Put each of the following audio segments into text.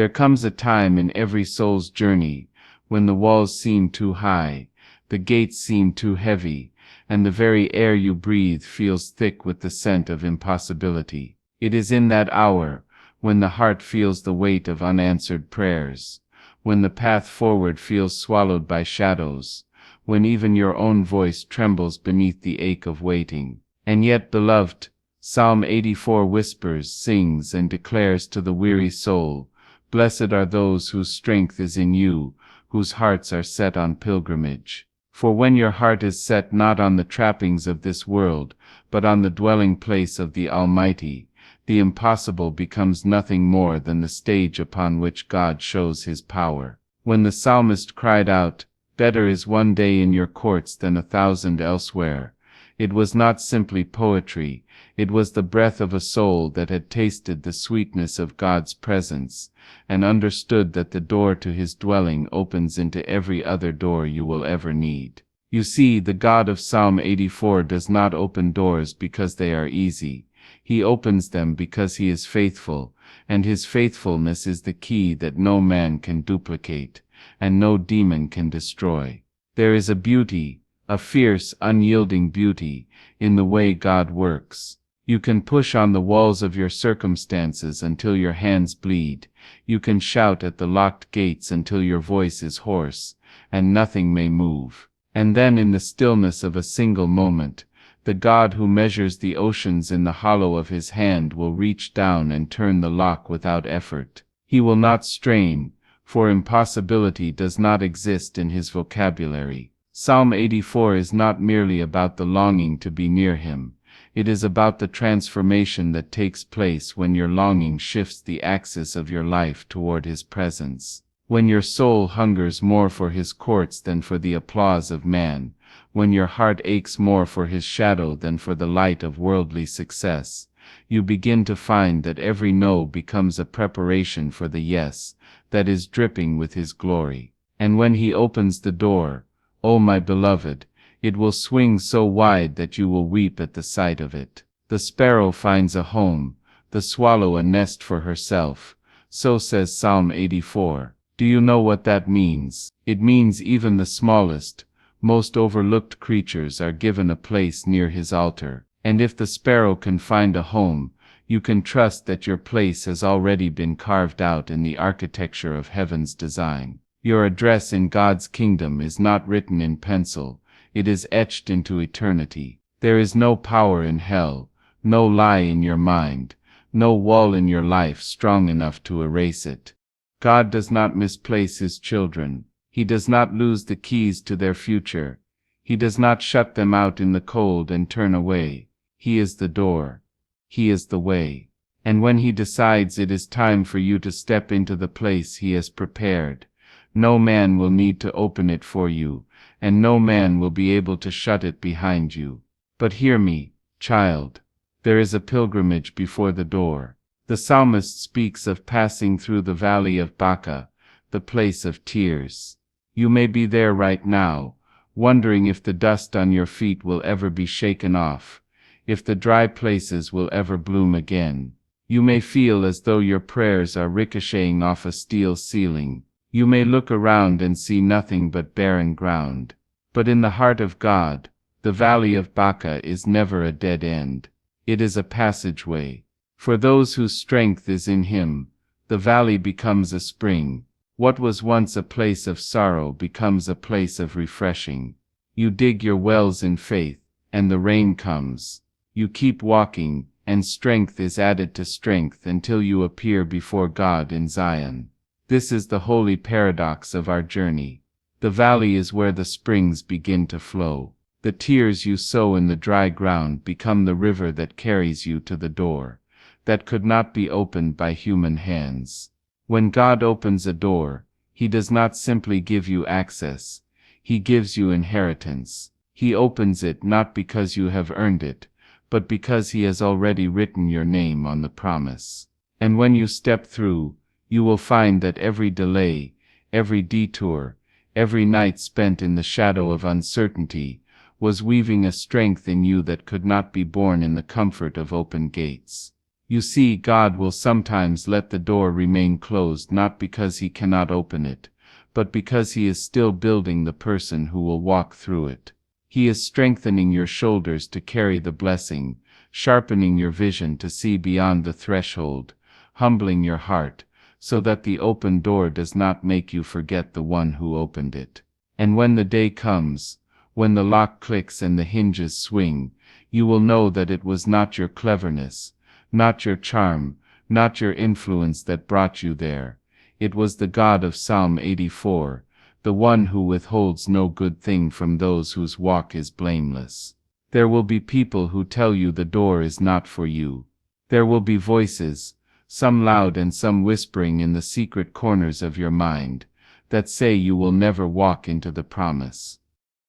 There comes a time in every soul's journey when the walls seem too high, the gates seem too heavy, and the very air you breathe feels thick with the scent of impossibility. It is in that hour, when the heart feels the weight of unanswered prayers, when the path forward feels swallowed by shadows, when even your own voice trembles beneath the ache of waiting. And yet, beloved, Psalm 84 whispers, sings, and declares to the weary soul, "Blessed are those whose strength is in you, whose hearts are set on pilgrimage." For when your heart is set not on the trappings of this world, but on the dwelling place of the Almighty, the impossible becomes nothing more than the stage upon which God shows His power. When the psalmist cried out, "Better is one day in your courts than 1,000 elsewhere," it was not simply poetry, it was the breath of a soul that had tasted the sweetness of God's presence, and understood that the door to His dwelling opens into every other door you will ever need. You see, the God of Psalm 84 does not open doors because they are easy. He opens them because He is faithful, and His faithfulness is the key that no man can duplicate, and no demon can destroy. There is a beauty, a fierce, unyielding beauty, in the way God works. You can push on the walls of your circumstances until your hands bleed. You can shout at the locked gates until your voice is hoarse, and nothing may move. And then, in the stillness of a single moment, the God who measures the oceans in the hollow of His hand will reach down and turn the lock without effort. He will not strain, for impossibility does not exist in His vocabulary. Psalm 84 is not merely about the longing to be near Him. It is about the transformation that takes place when your longing shifts the axis of your life toward His presence. When your soul hungers more for His courts than for the applause of man, when your heart aches more for His shadow than for the light of worldly success, you begin to find that every no becomes a preparation for the yes that is dripping with His glory. And when He opens the door, oh my beloved, it will swing so wide that you will weep at the sight of it. The sparrow finds a home, the swallow a nest for herself, so says Psalm 84. Do you know what that means? It means even the smallest, most overlooked creatures are given a place near His altar. And if the sparrow can find a home, you can trust that your place has already been carved out in the architecture of heaven's design. Your address in God's kingdom is not written in pencil, it is etched into eternity. There is no power in hell, no lie in your mind, no wall in your life strong enough to erase it. God does not misplace His children. He does not lose the keys to their future. He does not shut them out in the cold and turn away. He is the door. He is the way. And when He decides it is time for you to step into the place He has prepared, no man will need to open it for you, and no man will be able to shut it behind you. But hear me, child. There is a pilgrimage before the door. The psalmist speaks of passing through the valley of Baca, the place of tears. You may be there right now, wondering if the dust on your feet will ever be shaken off, if the dry places will ever bloom again. You may feel as though your prayers are ricocheting off a steel ceiling. You may look around and see nothing but barren ground. But in the heart of God, the valley of Baca is never a dead end. It is a passageway. For those whose strength is in Him, the valley becomes a spring. What was once a place of sorrow becomes a place of refreshing. You dig your wells in faith, and the rain comes. You keep walking, and strength is added to strength until you appear before God in Zion. This is the holy paradox of our journey. The valley is where the springs begin to flow. The tears you sow in the dry ground become the river that carries you to the door that could not be opened by human hands. When God opens a door, He does not simply give you access, He gives you inheritance. He opens it not because you have earned it, but because He has already written your name on the promise. And when you step through, you will find that every delay, every detour, every night spent in the shadow of uncertainty, was weaving a strength in you that could not be born in the comfort of open gates. You see, God will sometimes let the door remain closed not because He cannot open it, but because He is still building the person who will walk through it. He is strengthening your shoulders to carry the blessing, sharpening your vision to see beyond the threshold, humbling your heart, so that the open door does not make you forget the one who opened it. And when the day comes, when the lock clicks and the hinges swing, you will know that it was not your cleverness, not your charm, not your influence that brought you there. It was the God of Psalm 84, the one who withholds no good thing from those whose walk is blameless. There will be people who tell you the door is not for you. There will be voices, some loud and some whispering in the secret corners of your mind, that say you will never walk into the promise.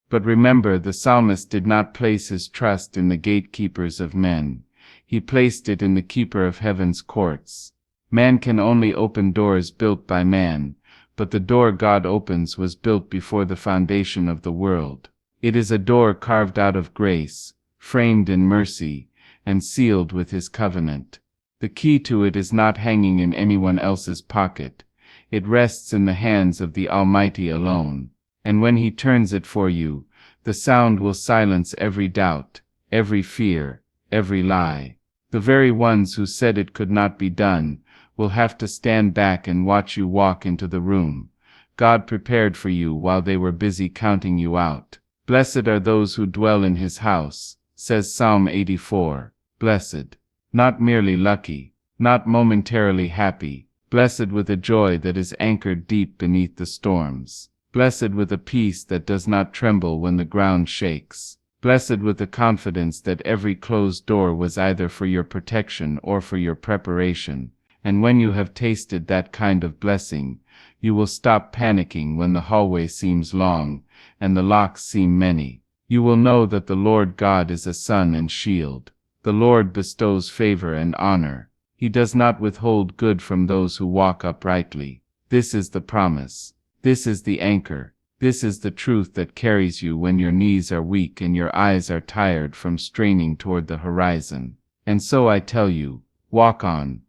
But remember, the psalmist did not place his trust in the gatekeepers of men. He placed it in the keeper of heaven's courts. Man can only open doors built by man, but the door God opens was built before the foundation of the world. It is a door carved out of grace, framed in mercy, and sealed with His covenant. The key to it is not hanging in anyone else's pocket. It rests in the hands of the Almighty alone. And when He turns it for you, the sound will silence every doubt, every fear, every lie. The very ones who said it could not be done will have to stand back and watch you walk into the room God prepared for you while they were busy counting you out. Blessed are those who dwell in His house, says Psalm 84. Blessed. Not merely lucky, not momentarily happy, blessed with a joy that is anchored deep beneath the storms. Blessed with a peace that does not tremble when the ground shakes. Blessed with the confidence that every closed door was either for your protection or for your preparation. And when you have tasted that kind of blessing, you will stop panicking when the hallway seems long and the locks seem many. You will know that the Lord God is a sun and shield. The Lord bestows favor and honor. He does not withhold good from those who walk uprightly. This is the promise. This is the anchor. This is the truth that carries you when your knees are weak and your eyes are tired from straining toward the horizon. And so I tell you, walk on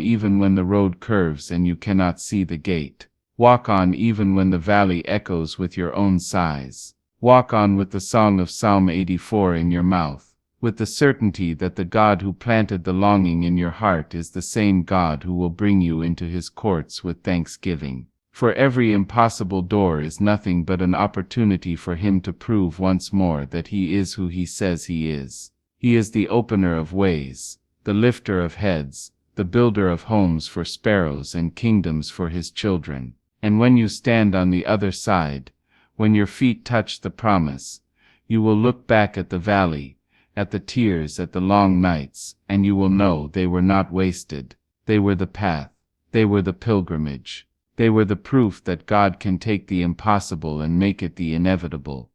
even when the road curves and you cannot see the gate. Walk on even when the valley echoes with your own sighs. Walk on with the song of Psalm 84 in your mouth, with the certainty that the God who planted the longing in your heart is the same God who will bring you into His courts with thanksgiving. For every impossible door is nothing but an opportunity for Him to prove once more that He is who He says He is. He is the opener of ways, the lifter of heads, the builder of homes for sparrows and kingdoms for His children. And when you stand on the other side, when your feet touch the promise, you will look back at the valley, at the tears, at the long nights, and you will know they were not wasted. They were the path. They were the pilgrimage. They were the proof that God can take the impossible and make it the inevitable.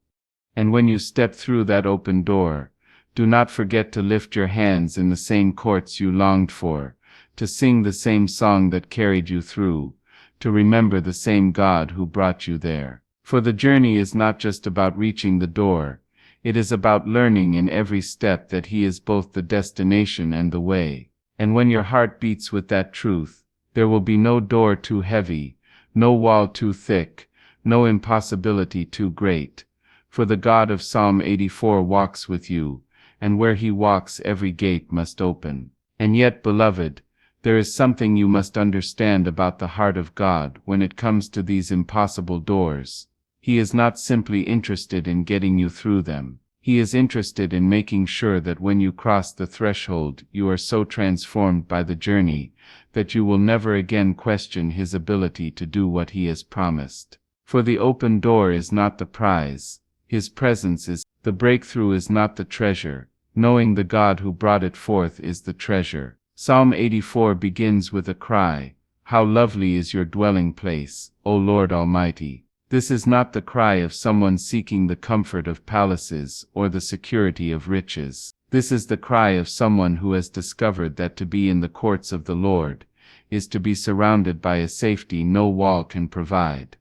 And when you step through that open door, do not forget to lift your hands in the same courts you longed for, to sing the same song that carried you through, to remember the same God who brought you there. For the journey is not just about reaching the door, it is about learning in every step that He is both the destination and the way. And when your heart beats with that truth, there will be no door too heavy, no wall too thick, no impossibility too great. For the God of Psalm 84 walks with you, and where He walks every gate must open. And yet, beloved, there is something you must understand about the heart of God when it comes to these impossible doors. He is not simply interested in getting you through them. He is interested in making sure that when you cross the threshold, you are so transformed by the journey that you will never again question His ability to do what He has promised. For the open door is not the prize. His presence is. The breakthrough is not the treasure. Knowing the God who brought it forth is the treasure. Psalm 84 begins with a cry, "How lovely is your dwelling place, O Lord Almighty." This is not the cry of someone seeking the comfort of palaces or the security of riches. This is the cry of someone who has discovered that to be in the courts of the Lord is to be surrounded by a safety no wall can provide,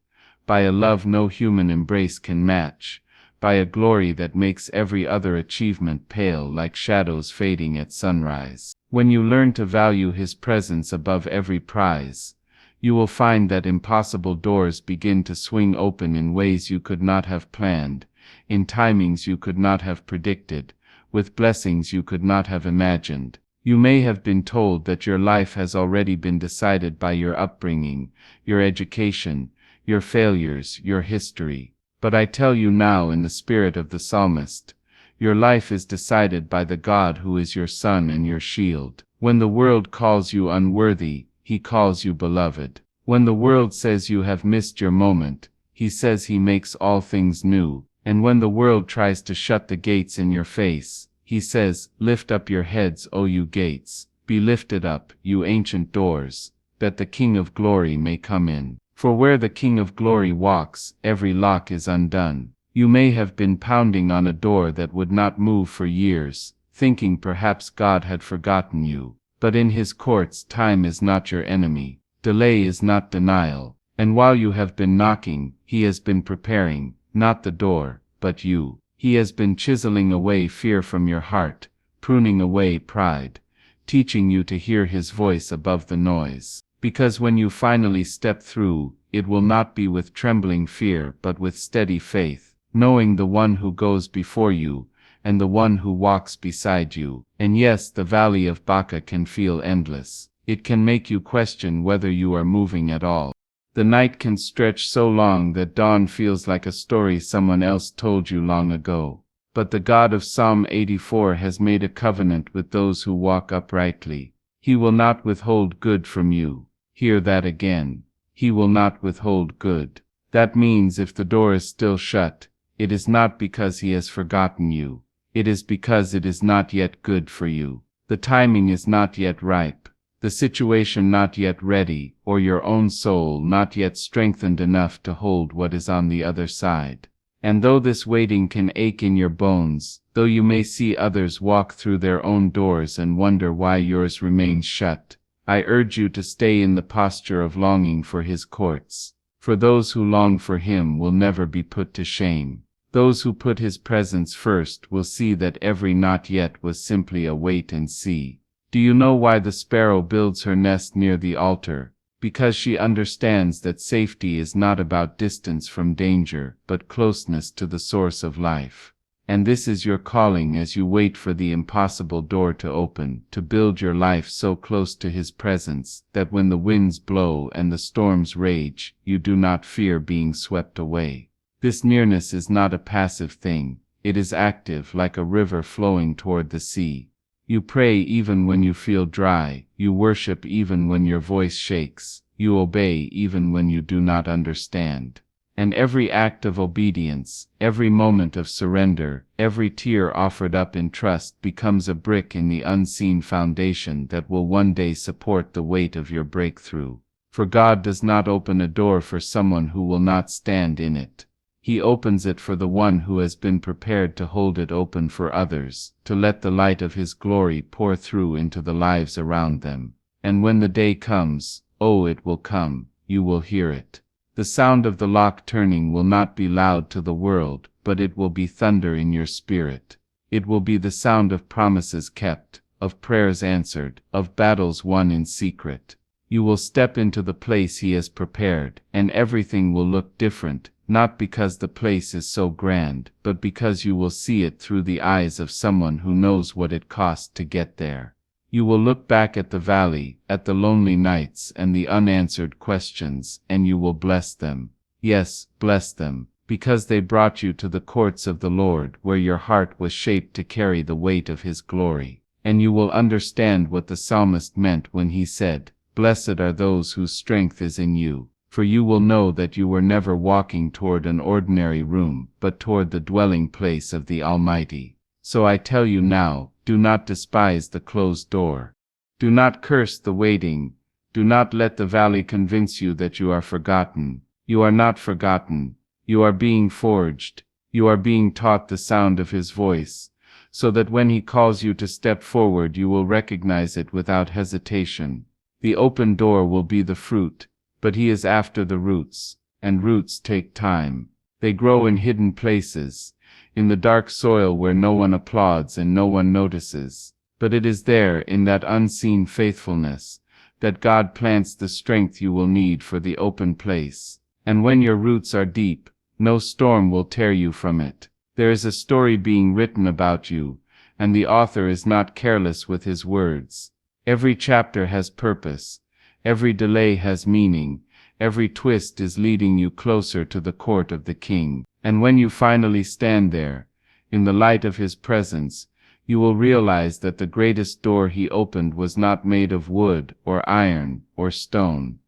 by a love no human embrace can match, by a glory that makes every other achievement pale like shadows fading at sunrise. When you learn to value His presence above every prize, you will find that impossible doors begin to swing open in ways you could not have planned, in timings you could not have predicted, with blessings you could not have imagined. You may have been told that your life has already been decided by your upbringing, your education, your failures, your history. But I tell you now in the spirit of the psalmist, your life is decided by the God who is your sun and your shield. When the world calls you unworthy, He calls you beloved. When the world says you have missed your moment, He says He makes all things new. And when the world tries to shut the gates in your face, He says, lift up your heads, O you gates, be lifted up, you ancient doors, that the King of glory may come in. For where the King of glory walks, every lock is undone. You may have been pounding on a door that would not move for years, thinking perhaps God had forgotten you. But in His courts time is not your enemy, delay is not denial, and while you have been knocking, He has been preparing, not the door, but you. He has been chiseling away fear from your heart, pruning away pride, teaching you to hear His voice above the noise. Because when you finally step through, it will not be with trembling fear but with steady faith, knowing the one who goes before you, and the one who walks beside you. And yes, the valley of Baca can feel endless. It can make you question whether you are moving at all. The night can stretch so long that dawn feels like a story someone else told you long ago. But the God of Psalm 84 has made a covenant with those who walk uprightly. He will not withhold good from you. Hear that again. He will not withhold good. That means if the door is still shut, it is not because He has forgotten you. It is because it is not yet good for you. The timing is not yet ripe, the situation not yet ready, or your own soul not yet strengthened enough to hold what is on the other side. And though this waiting can ache in your bones, though you may see others walk through their own doors and wonder why yours remains shut, I urge you to stay in the posture of longing for His courts. For those who long for Him will never be put to shame. Those who put His presence first will see that every not yet was simply a wait and see. Do you know why the sparrow builds her nest near the altar? Because she understands that safety is not about distance from danger, but closeness to the source of life. And this is your calling as you wait for the impossible door to open, to build your life so close to His presence that when the winds blow and the storms rage, you do not fear being swept away. This nearness is not a passive thing, it is active like a river flowing toward the sea. You pray even when you feel dry, you worship even when your voice shakes, you obey even when you do not understand. And every act of obedience, every moment of surrender, every tear offered up in trust becomes a brick in the unseen foundation that will one day support the weight of your breakthrough. For God does not open a door for someone who will not stand in it. He opens it for the one who has been prepared to hold it open for others, to let the light of His glory pour through into the lives around them. And when the day comes, oh, it will come, you will hear it. The sound of the lock turning will not be loud to the world, but it will be thunder in your spirit. It will be the sound of promises kept, of prayers answered, of battles won in secret. You will step into the place He has prepared, and everything will look different, not because the place is so grand, but because you will see it through the eyes of someone who knows what it cost to get there. You will look back at the valley, at the lonely nights and the unanswered questions, and you will bless them. Yes, bless them, because they brought you to the courts of the Lord where your heart was shaped to carry the weight of His glory. And you will understand what the psalmist meant when he said, "Blessed are those whose strength is in you." For you will know that you were never walking toward an ordinary room, but toward the dwelling place of the Almighty. So I tell you now, do not despise the closed door. Do not curse the waiting. Do not let the valley convince you that you are forgotten. You are not forgotten. You are being forged. You are being taught the sound of His voice, so that when He calls you to step forward you will recognize it without hesitation. The open door will be the fruit, but He is after the roots, and roots take time. They grow in hidden places, in the dark soil where no one applauds and no one notices. But it is there, in that unseen faithfulness, that God plants the strength you will need for the open place. And when your roots are deep, no storm will tear you from it. There is a story being written about you, and the author is not careless with his words. Every chapter has purpose, every delay has meaning, every twist is leading you closer to the court of the King. And when you finally stand there, in the light of his presence, you will realize that the greatest door he opened was not made of wood or iron or stone.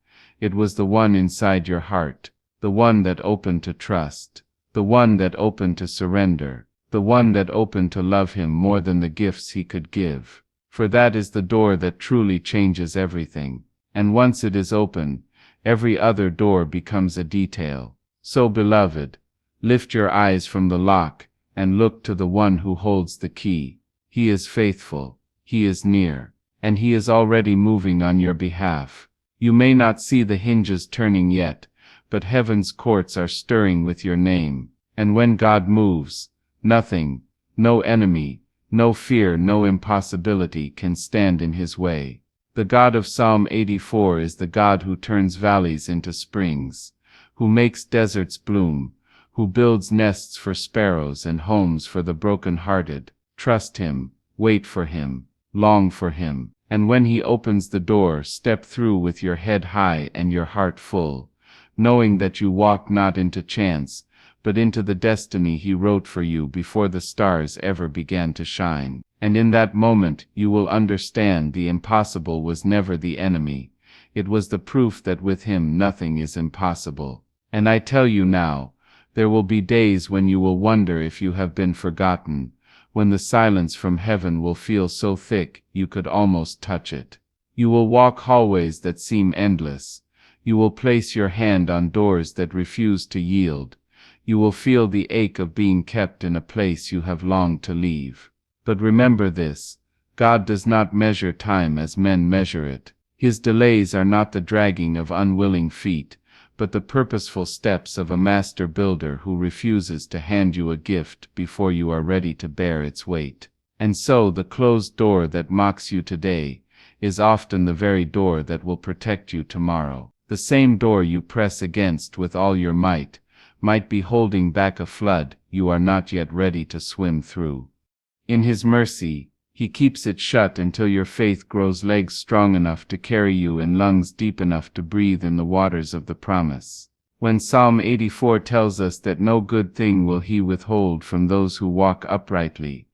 It was the one inside your heart, the one that opened to trust, the one that opened to surrender, the one that opened to love him more than the gifts he could give. For that is the door that truly changes everything. And once it is open, every other door becomes a detail. So, beloved, lift your eyes from the lock and look to the one who holds the key. He is faithful, he is near, and he is already moving on your behalf. You may not see the hinges turning yet, but heaven's courts are stirring with your name. And when God moves, nothing, no enemy, no fear, no impossibility can stand in his way. The God of Psalm 84 is the God who turns valleys into springs, who makes deserts bloom, who builds nests for sparrows and homes for the broken-hearted. Trust him, wait for him, long for him, and when he opens the door, step through with your head high and your heart full, knowing that you walk not into chance, but into the destiny he wrote for you before the stars ever began to shine. And in that moment you will understand the impossible was never the enemy. It was the proof that with him nothing is impossible. And I tell you now, there will be days when you will wonder if you have been forgotten, when the silence from heaven will feel so thick you could almost touch it. You will walk hallways that seem endless. You will place your hand on doors that refuse to yield. You will feel the ache of being kept in a place you have longed to leave. But remember this, God does not measure time as men measure it. His delays are not the dragging of unwilling feet, but the purposeful steps of a master builder who refuses to hand you a gift before you are ready to bear its weight. And so the closed door that mocks you today is often the very door that will protect you tomorrow. The same door you press against with all your might be holding back a flood you are not yet ready to swim through. In his mercy, he keeps it shut until your faith grows legs strong enough to carry you and lungs deep enough to breathe in the waters of the promise. When Psalm 84 tells us that no good thing will he withhold from those who walk uprightly,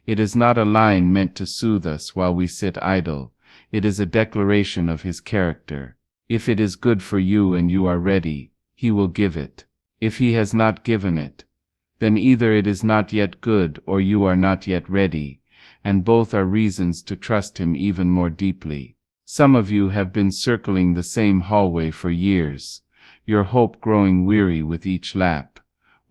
it is not a line meant to soothe us while we sit idle. It is a declaration of his character. If it is good for you and you are ready, he will give it. If he has not given it, then either it is not yet good or you are not yet ready, and both are reasons to trust him even more deeply. Some of you have been circling the same hallway for years, your hope growing weary with each lap,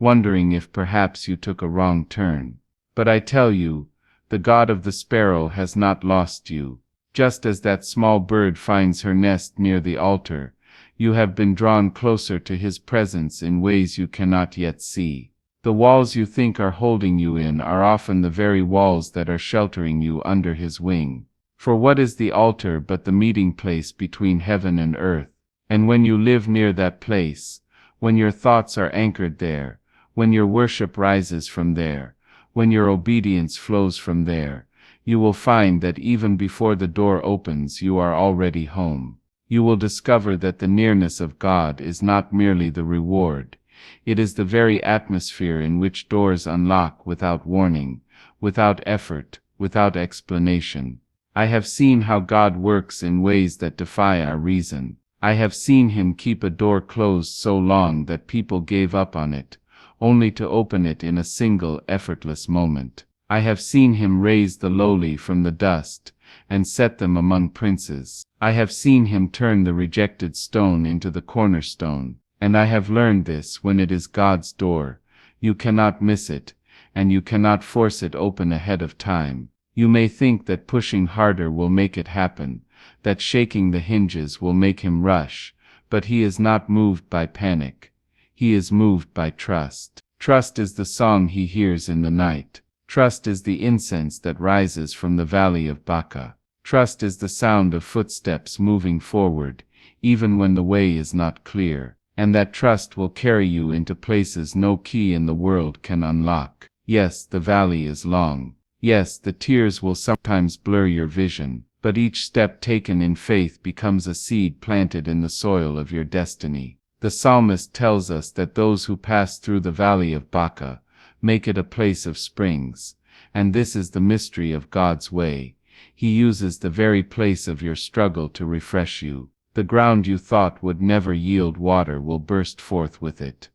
wondering if perhaps you took a wrong turn. But I tell you, the God of the sparrow has not lost you. Just as that small bird finds her nest near the altar, you have been drawn closer to his presence in ways you cannot yet see. The walls you think are holding you in are often the very walls that are sheltering you under his wing. For what is the altar but the meeting place between heaven and earth? And when you live near that place, when your thoughts are anchored there, when your worship rises from there, when your obedience flows from there, you will find that even before the door opens you are already home. You will discover that the nearness of God is not merely the reward. It is the very atmosphere in which doors unlock without warning, without effort, without explanation. I have seen how God works in ways that defy our reason. I have seen him keep a door closed so long that people gave up on it, only to open it in a single effortless moment. I have seen him raise the lowly from the dust and set them among princes. I have seen him turn the rejected stone into the cornerstone. And I have learned this: when it is God's door, you cannot miss it, and you cannot force it open ahead of time. You may think that pushing harder will make it happen, that shaking the hinges will make him rush, but he is not moved by panic. He is moved by trust. Trust is the song he hears in the night. Trust is the incense that rises from the valley of Baca. Trust is the sound of footsteps moving forward, even when the way is not clear. And that trust will carry you into places no key in the world can unlock. Yes, the valley is long. Yes, the tears will sometimes blur your vision, but each step taken in faith becomes a seed planted in the soil of your destiny. The psalmist tells us that those who pass through the valley of Baca make it a place of springs, and this is the mystery of God's way. He uses the very place of your struggle to refresh you. The ground you thought would never yield water will burst forth with it.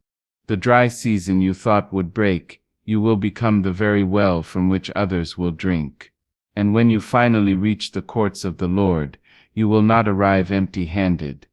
The dry season you thought would break, you will become the very well from which others will drink. And when you finally reach the courts of the Lord, you will not arrive empty-handed.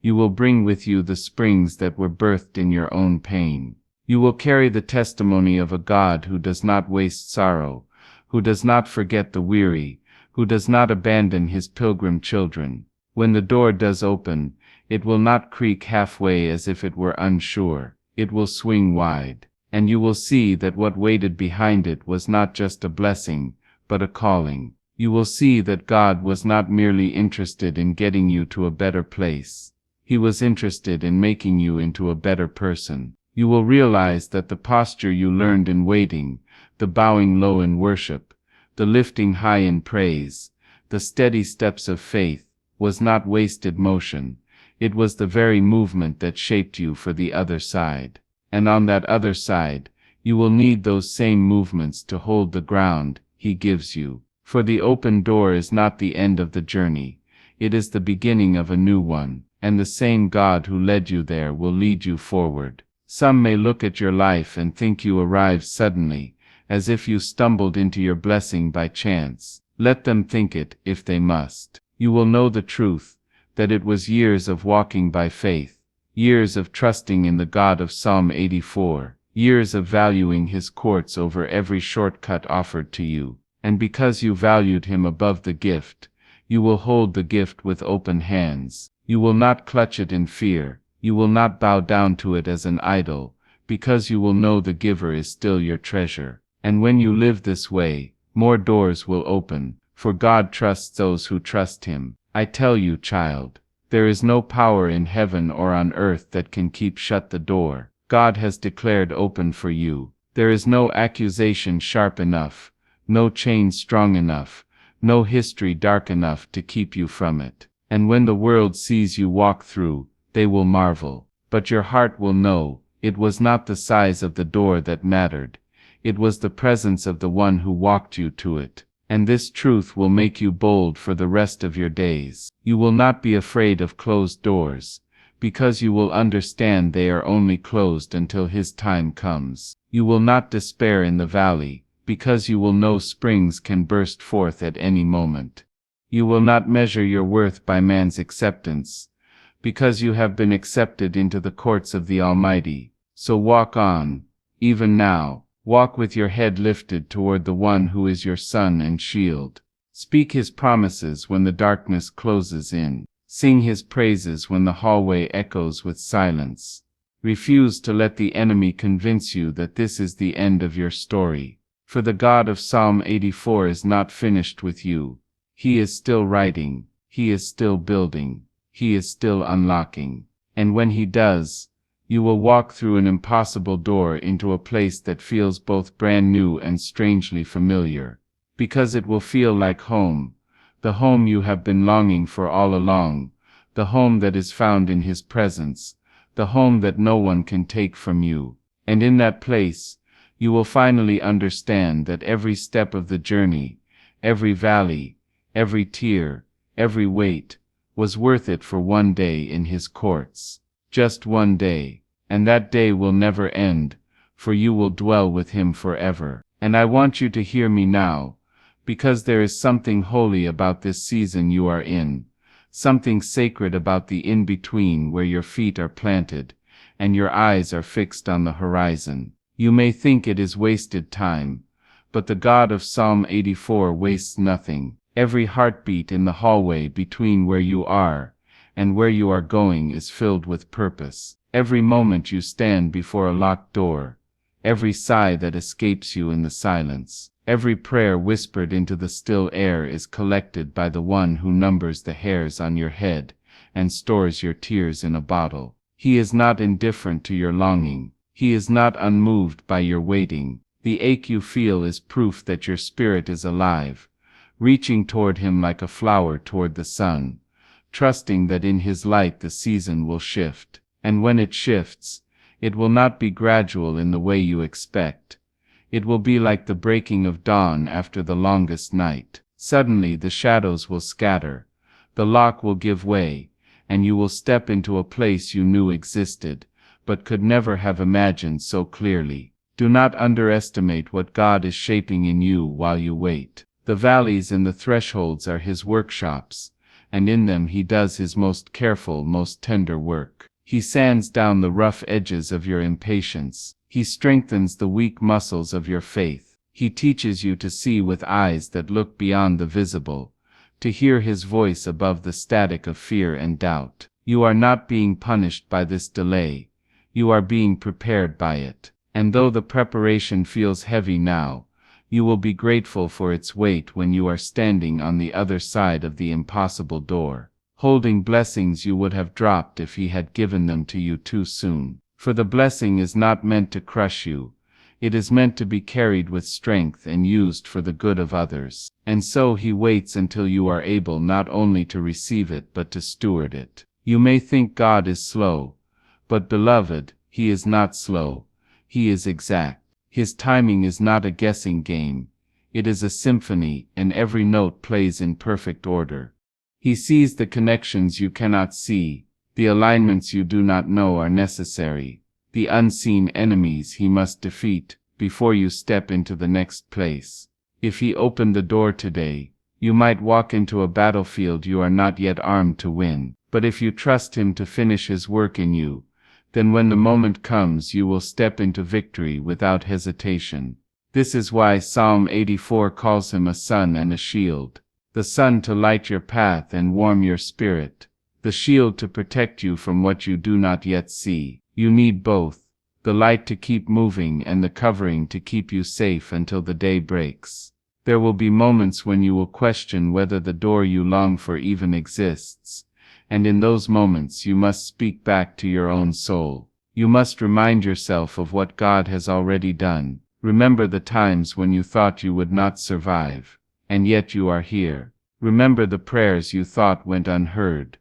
You will bring with you the springs that were birthed in your own pain. You will carry the testimony of a God who does not waste sorrow, who does not forget the weary, who does not abandon his pilgrim children. When the door does open, it will not creak halfway as if it were unsure. It will swing wide, and you will see that what waited behind it was not just a blessing, but a calling. You will see that God was not merely interested in getting you to a better place. He was interested in making you into a better person. You will realize that the posture you learned in waiting, the bowing low in worship, the lifting high in praise, the steady steps of faith, was not wasted motion. It was the very movement that shaped you for the other side. And on that other side, you will need those same movements to hold the ground He gives you. For the open door is not the end of the journey. It is the beginning of a new one, and the same God who led you there will lead you forward. Some may look at your life and think you arrived suddenly, as if you stumbled into your blessing by chance. Let them think it, if they must. You will know the truth, that it was years of walking by faith, years of trusting in the God of Psalm 84, years of valuing His courts over every shortcut offered to you. And because you valued Him above the gift, you will hold the gift with open hands. You will not clutch it in fear. You will not bow down to it as an idol, because you will know the giver is still your treasure. And when you live this way, more doors will open, for God trusts those who trust Him. I tell you, child, there is no power in heaven or on earth that can keep shut the door God has declared open for you. There is no accusation sharp enough, no chain strong enough, no history dark enough to keep you from it. And when the world sees you walk through, they will marvel, but your heart will know, it was not the size of the door that mattered. It was the presence of the one who walked you to it. And this truth will make you bold for the rest of your days. You will not be afraid of closed doors, because you will understand they are only closed until His time comes. You will not despair in the valley, because you will know springs can burst forth at any moment. You will not measure your worth by man's acceptance, because you have been accepted into the courts of the Almighty. So walk on, even now, walk with your head lifted toward the one who is your sun and shield. Speak His promises when the darkness closes in. Sing His praises when the hallway echoes with silence. Refuse to let the enemy convince you that this is the end of your story. For the God of Psalm 84 is not finished with you. He is still writing, He is still building, He is still unlocking. And when He does, you will walk through an impossible door into a place that feels both brand new and strangely familiar. Because it will feel like home, the home you have been longing for all along, the home that is found in His presence, the home that no one can take from you. And in that place, you will finally understand that every step of the journey, every valley, every tear, every weight, was worth it for one day in His courts. Just one day, and that day will never end, for you will dwell with Him forever. And I want you to hear me now, because there is something holy about this season you are in, something sacred about the in-between where your feet are planted, and your eyes are fixed on the horizon. You may think it is wasted time, but the God of Psalm 84 wastes nothing. Every heartbeat in the hallway between where you are and where you are going is filled with purpose. Every moment you stand before a locked door, every sigh that escapes you in the silence, every prayer whispered into the still air is collected by the one who numbers the hairs on your head and stores your tears in a bottle. He is not indifferent to your longing. He is not unmoved by your waiting. The ache you feel is proof that your spirit is alive, reaching toward him like a flower toward the sun, trusting that in his light the season will shift. And when it shifts, it will not be gradual in the way you expect. It will be like the breaking of dawn after the longest night. Suddenly the shadows will scatter, the lock will give way, and you will step into a place you knew existed, but could never have imagined so clearly. Do not underestimate what God is shaping in you while you wait. The valleys and the thresholds are his workshops, and in them he does his most careful, most tender work. He sands down the rough edges of your impatience. He strengthens the weak muscles of your faith. He teaches you to see with eyes that look beyond the visible, to hear his voice above the static of fear and doubt. You are not being punished by this delay. You are being prepared by it. And though the preparation feels heavy now, you will be grateful for its weight when you are standing on the other side of the impossible door, holding blessings you would have dropped if he had given them to you too soon. For the blessing is not meant to crush you. It is meant to be carried with strength and used for the good of others. And so he waits until you are able not only to receive it but to steward it. You may think God is slow, but beloved, he is not slow. He is exact. His timing is not a guessing game. It is a symphony, and every note plays in perfect order. He sees the connections you cannot see. The alignments you do not know are necessary. The unseen enemies he must defeat before you step into the next place. If he opened the door today, you might walk into a battlefield you are not yet armed to win. But if you trust him to finish his work in you, then when the moment comes you will step into victory without hesitation. This is why Psalm 84 calls him a sun and a shield. The sun to light your path and warm your spirit. The shield to protect you from what you do not yet see. You need both, the light to keep moving and the covering to keep you safe until the day breaks. There will be moments when you will question whether the door you long for even exists. And in those moments you must speak back to your own soul. You must remind yourself of what God has already done. Remember the times when you thought you would not survive, and yet you are here. Remember the prayers you thought went unheard,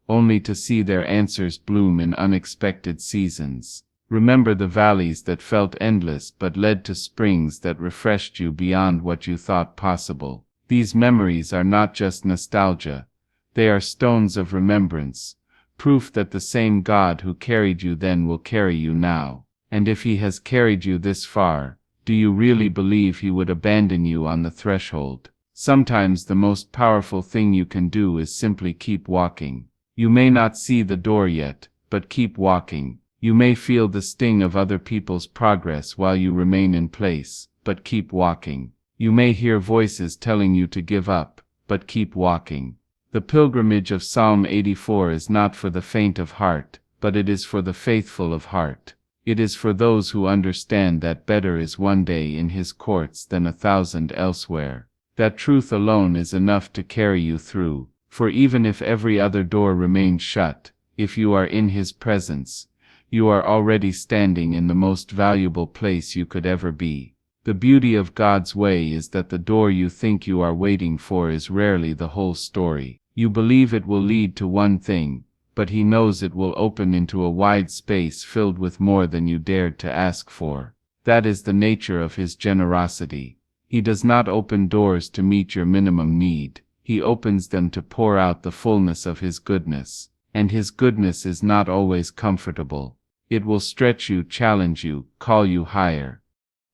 only to see their answers bloom in unexpected seasons. Remember the valleys that felt endless but led to springs that refreshed you beyond what you thought possible. These memories are not just nostalgia. They are stones of remembrance, proof that the same God who carried you then will carry you now. And if he has carried you this far, do you really believe he would abandon you on the threshold? Sometimes the most powerful thing you can do is simply keep walking. You may not see the door yet, but keep walking. You may feel the sting of other people's progress while you remain in place, but keep walking. You may hear voices telling you to give up, but keep walking. The pilgrimage of Psalm 84 is not for the faint of heart, but it is for the faithful of heart. It is for those who understand that better is one day in his courts than 1,000 elsewhere. That truth alone is enough to carry you through. For even if every other door remains shut, if you are in his presence, you are already standing in the most valuable place you could ever be. The beauty of God's way is that the door you think you are waiting for is rarely the whole story. You believe it will lead to one thing, but he knows it will open into a wide space filled with more than you dared to ask for. That is the nature of his generosity. He does not open doors to meet your minimum need. He opens them to pour out the fullness of his goodness. And his goodness is not always comfortable. It will stretch you, challenge you, call you higher.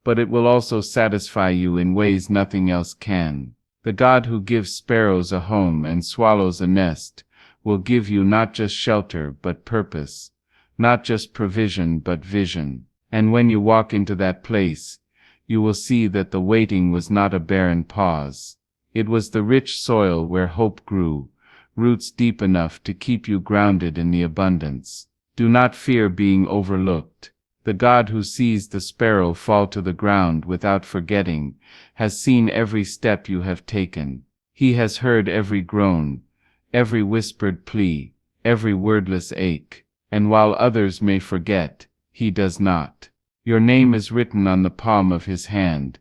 But it will also satisfy you in ways nothing else can. The God who gives sparrows a home and swallows a nest will give you not just shelter but purpose, not just provision but vision. And when you walk into that place, you will see that the waiting was not a barren pause. It was the rich soil where hope grew, roots deep enough to keep you grounded in the abundance. Do not fear being overlooked. The God who sees the sparrow fall to the ground without forgetting, has seen every step you have taken. He has heard every groan, every whispered plea, every wordless ache. And while others may forget, he does not. Your name is written on the palm of his hand.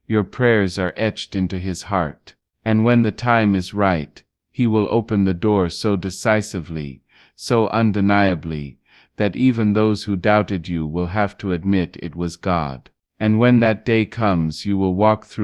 Your prayers are etched into his heart. And when the time is right, he will open the door so decisively, so undeniably, that even those who doubted you will have to admit it was God. And when that day comes, you will walk through